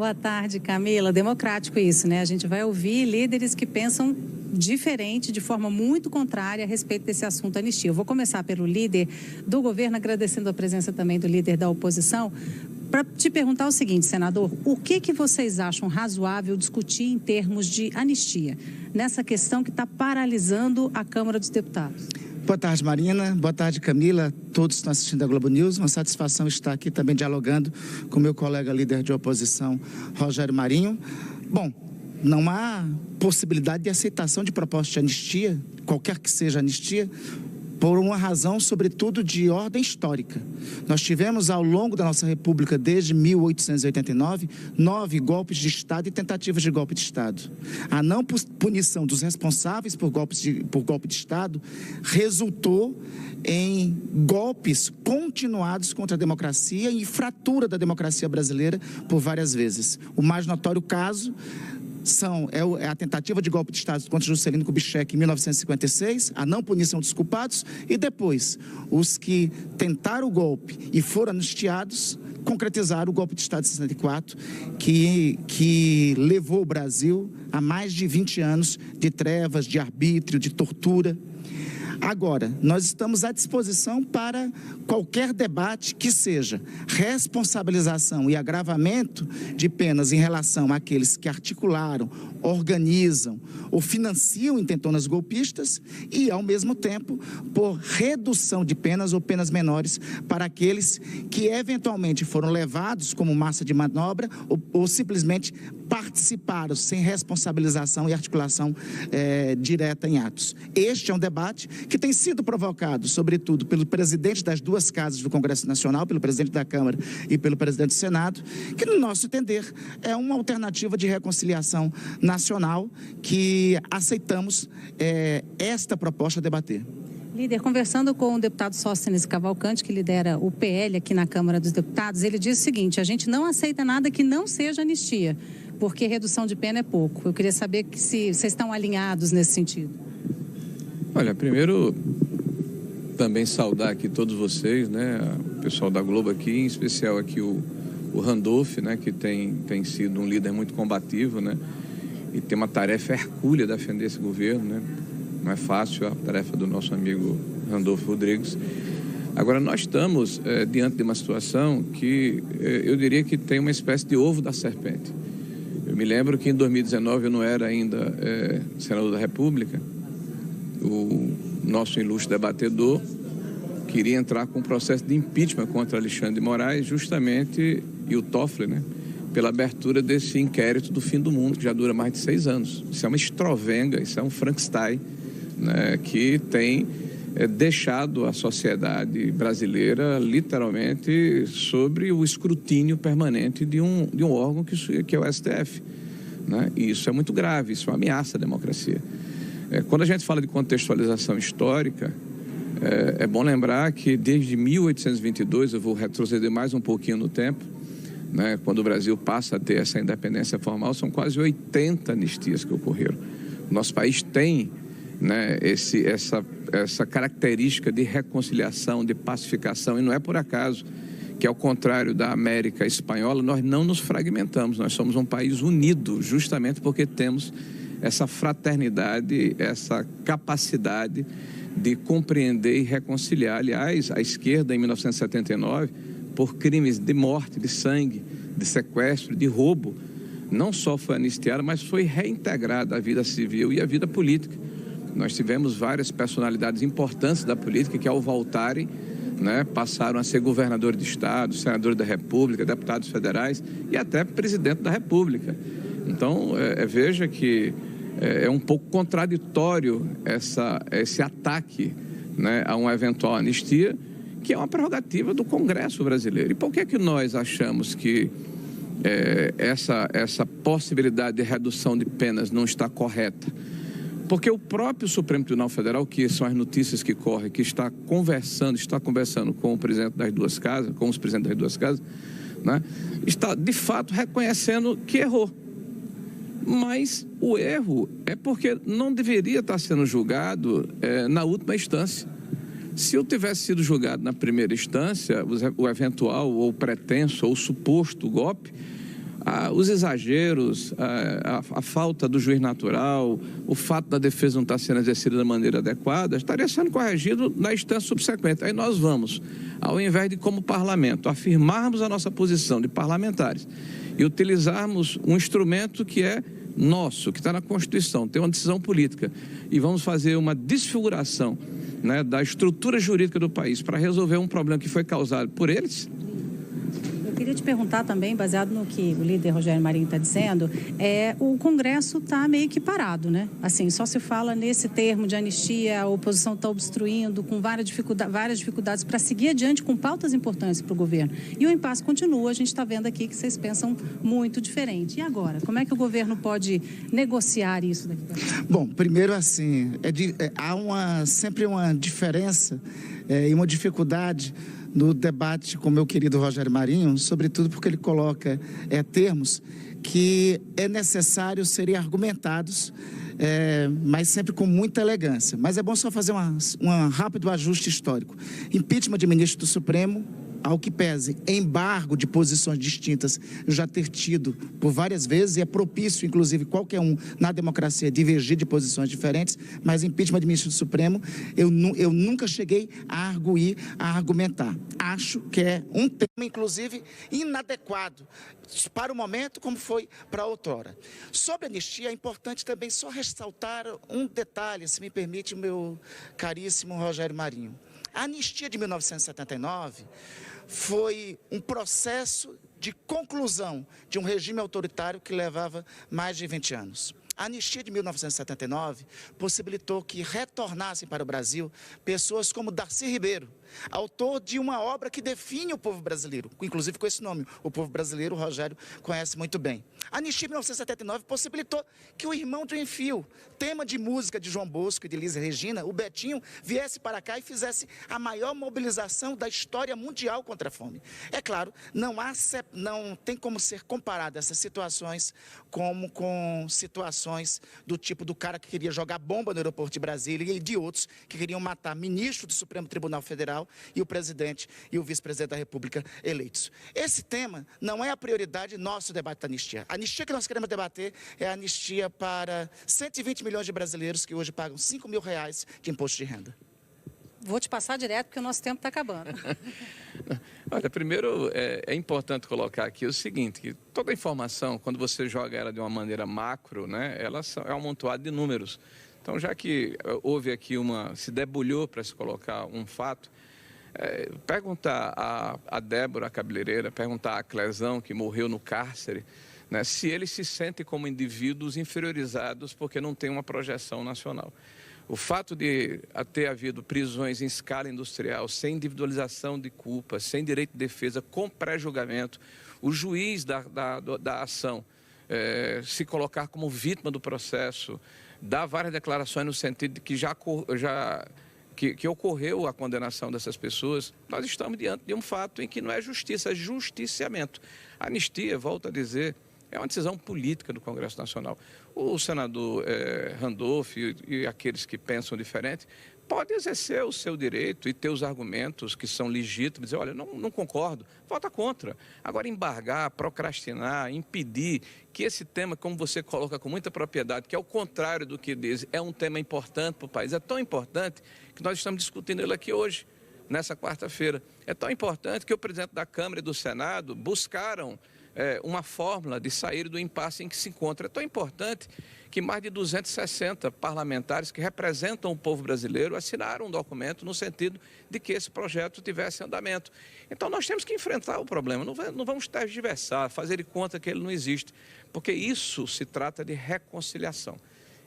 Boa tarde, Camila. Democrático isso, né? A gente vai ouvir líderes que pensam diferente, de forma muito contrária a respeito desse assunto anistia. Eu vou começar pelo líder do governo, agradecendo a presença também do líder da oposição, para te perguntar o seguinte, senador, o que vocês acham razoável discutir em termos de anistia, nessa questão que está paralisando a Câmara dos Deputados? Boa tarde, Marina. Boa tarde, Camila. Todos estão assistindo a Globo News. Uma satisfação estar aqui também dialogando com meu colega líder de oposição, Rogério Marinho. Bom, não há possibilidade de aceitação de proposta de anistia, qualquer que seja a anistia, por uma razão, sobretudo, de ordem histórica. Nós tivemos, ao longo da nossa República, desde 1889, 9 golpes de Estado e tentativas de golpe de Estado. A não punição dos responsáveis por golpe de Estado resultou em golpes continuados contra a democracia e fratura da democracia brasileira por várias vezes. O mais notório caso é a tentativa de golpe de Estado contra Juscelino Kubitschek em 1956, a não punição dos culpados, e depois os que tentaram o golpe e foram anistiados concretizaram o golpe de Estado de 64, que levou o Brasil a mais de 20 anos de trevas, de arbítrio, de tortura. Agora, nós estamos à disposição para qualquer debate que seja responsabilização e agravamento de penas em relação àqueles que articularam, organizam ou financiam intentonas golpistas e, ao mesmo tempo, por redução de penas ou penas menores para aqueles que eventualmente foram levados como massa de manobra ou simplesmente participaram sem responsabilização e articulação direta em atos. Este é um debate que tem sido provocado, sobretudo, pelo presidente das duas casas do Congresso Nacional, pelo presidente da Câmara e pelo presidente do Senado, que, no nosso entender, é uma alternativa de reconciliação nacional que aceitamos esta proposta a debater. Líder, conversando com o deputado Sóstenes Cavalcante, que lidera o PL aqui na Câmara dos Deputados, ele diz o seguinte: a gente não aceita nada que não seja anistia, porque redução de pena é pouco. Eu queria saber se vocês estão alinhados nesse sentido. Olha, primeiro, também saudar aqui todos vocês, né, o pessoal da Globo aqui, em especial aqui o Randolph, né, que tem sido um líder muito combativo, né, e tem uma tarefa hercúlea defender esse governo, né, não é fácil a tarefa do nosso amigo Randolph Rodrigues. Agora, nós estamos diante de uma situação que eu diria que tem uma espécie de ovo da serpente. Eu me lembro que em 2019 eu não era ainda senador da República. O nosso ilustre debatedor queria entrar com um processo de impeachment contra Alexandre de Moraes, justamente, e o Toffoli, né, pela abertura desse inquérito do fim do mundo, que já dura mais de 6 anos. Isso é uma estrovenga, isso é um Frankenstein, né, que tem deixado a sociedade brasileira, literalmente, sobre o escrutínio permanente de um órgão que é o STF. Né? E isso é muito grave, isso ameaça a democracia. Quando a gente fala de contextualização histórica, é bom lembrar que desde 1822, eu vou retroceder mais um pouquinho no tempo, né, quando o Brasil passa a ter essa independência formal, são quase 80 anistias que ocorreram. O nosso país tem, né, essa característica de reconciliação, de pacificação, e não é por acaso que, ao contrário da América Espanhola, nós não nos fragmentamos, nós somos um país unido, justamente porque temos essa fraternidade, essa capacidade de compreender e reconciliar. Aliás, a esquerda, em 1979, por crimes de morte, de sangue, de sequestro, de roubo, não só foi anistiada, mas foi reintegrada à vida civil e à vida política. Nós tivemos várias personalidades importantes da política que, ao voltarem, né, passaram a ser governador de estado, senador da República, deputados federais e até presidente da República. Então, veja que é um pouco contraditório esse ataque, né, a uma eventual anistia, que é uma prerrogativa do Congresso brasileiro. E por que nós achamos que essa possibilidade de redução de penas não está correta? Porque o próprio Supremo Tribunal Federal, que são as notícias que correm, que está conversando com o presidente das duas casas, com os presidentes das duas casas, né, está de fato reconhecendo que errou. Mas o erro é porque não deveria estar sendo julgado na última instância. Se eu tivesse sido julgado na primeira instância, o eventual ou pretenso ou suposto golpe, os exageros, a falta do juiz natural, o fato da defesa não estar sendo exercida da maneira adequada, estaria sendo corrigido na instância subsequente. Aí nós vamos, ao invés de, como parlamento, afirmarmos a nossa posição de parlamentares e utilizarmos um instrumento que é nosso, que está na Constituição, tem uma decisão política, e vamos fazer uma desfiguração, né, da estrutura jurídica do país para resolver um problema que foi causado por eles. Eu queria te perguntar também, baseado no que o líder Rogério Marinho está dizendo, o Congresso está meio que parado, né? Assim, só se fala nesse termo de anistia, a oposição está obstruindo, com várias dificuldades para seguir adiante com pautas importantes para o governo. E o impasse continua, a gente está vendo aqui que vocês pensam muito diferente. E agora, como é que o governo pode negociar isso daqui para frente? Bom, primeiro assim, há sempre uma diferença e uma dificuldade no debate com o meu querido Rogério Marinho, sobretudo porque ele coloca termos que é necessário serem argumentados, mas sempre com muita elegância. Mas é bom só fazer um rápido ajuste histórico. Impeachment de ministro do Supremo, ao que pese, embargo de posições distintas, eu já ter tido por várias vezes, e é propício, inclusive, qualquer um na democracia divergir de posições diferentes, mas impeachment de ministro do Supremo, eu nunca cheguei a argumentar. Acho que é um tema, inclusive, inadequado para o momento, como foi para outrora. Sobre a anistia, é importante também só ressaltar um detalhe, se me permite, meu caríssimo Rogério Marinho. A anistia de 1979 foi um processo de conclusão de um regime autoritário que levava mais de 20 anos. A anistia de 1979 possibilitou que retornassem para o Brasil pessoas como Darcy Ribeiro, autor de uma obra que define o povo brasileiro, inclusive com esse nome, o povo brasileiro, o Rogério conhece muito bem. A anistia de 1979 possibilitou que o irmão do Enfio, tema de música de João Bosco e de Elis Regina, o Betinho, viesse para cá e fizesse a maior mobilização da história mundial contra a fome. É claro, não tem como ser comparada essas situações como com situações do tipo do cara que queria jogar bomba no aeroporto de Brasília e de outros que queriam matar ministro do Supremo Tribunal Federal e o presidente e o vice-presidente da República eleitos. Esse tema não é a prioridade do nosso debate da anistia. A anistia que nós queremos debater é a anistia para 120 milhões de brasileiros que hoje pagam R$5 mil de imposto de renda. Vou te passar direto porque o nosso tempo está acabando. Olha, primeiro é importante colocar aqui o seguinte, que toda informação, quando você joga ela de uma maneira macro, né, ela é um amontoado de números. Então, já que houve aqui se debulhou para se colocar um fato, perguntar a Débora, a cabeleireira, perguntar a Clesão, que morreu no cárcere, né, se eles se sentem como indivíduos inferiorizados porque não tem uma projeção nacional. O fato de ter havido prisões em escala industrial, sem individualização de culpa, sem direito de defesa, com pré-julgamento, o juiz da ação se colocar como vítima do processo, dar várias declarações no sentido de que que ocorreu a condenação dessas pessoas, nós estamos diante de um fato em que não é justiça, é justiciamento. A anistia, volto a dizer, é uma decisão política do Congresso Nacional. O senador Randolph e aqueles que pensam diferente podem exercer o seu direito e ter os argumentos que são legítimos, dizer, olha, não concordo, vota contra. Agora, embargar, procrastinar, impedir que esse tema, como você coloca com muita propriedade, que é o contrário do que diz, é um tema importante para o país, é tão importante que nós estamos discutindo ele aqui hoje, nessa quarta-feira. É tão importante que o presidente da Câmara e do Senado buscaram uma fórmula de sair do impasse em que se encontra. É tão importante que mais de 260 parlamentares que representam o povo brasileiro assinaram um documento no sentido de que esse projeto tivesse andamento. Então, nós temos que enfrentar o problema, não vamos tergiversar, fazer de conta que ele não existe, porque isso se trata de reconciliação.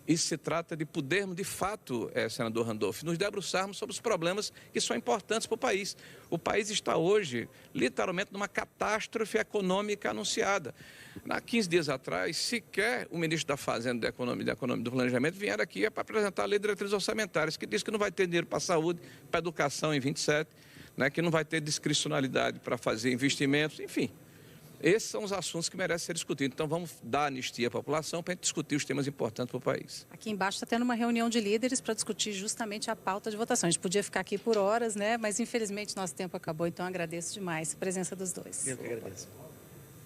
Isso se trata de podermos, de fato, senador Randolph, nos debruçarmos sobre os problemas que são importantes para o país. O país está hoje, literalmente, numa catástrofe econômica anunciada. Há 15 dias atrás, sequer o ministro da Fazenda, da Economia e do Planejamento vieram aqui para apresentar a lei de diretrizes orçamentárias, que diz que não vai ter dinheiro para a saúde, para a educação em 27, né, que não vai ter discricionalidade para fazer investimentos, enfim. Esses são os assuntos que merecem ser discutidos. Então, vamos dar anistia à população para a gente discutir os temas importantes para o país. Aqui embaixo está tendo uma reunião de líderes para discutir justamente a pauta de votação. A gente podia ficar aqui por horas, né? Mas, infelizmente, nosso tempo acabou. Então, agradeço demais a presença dos dois. Eu que agradeço.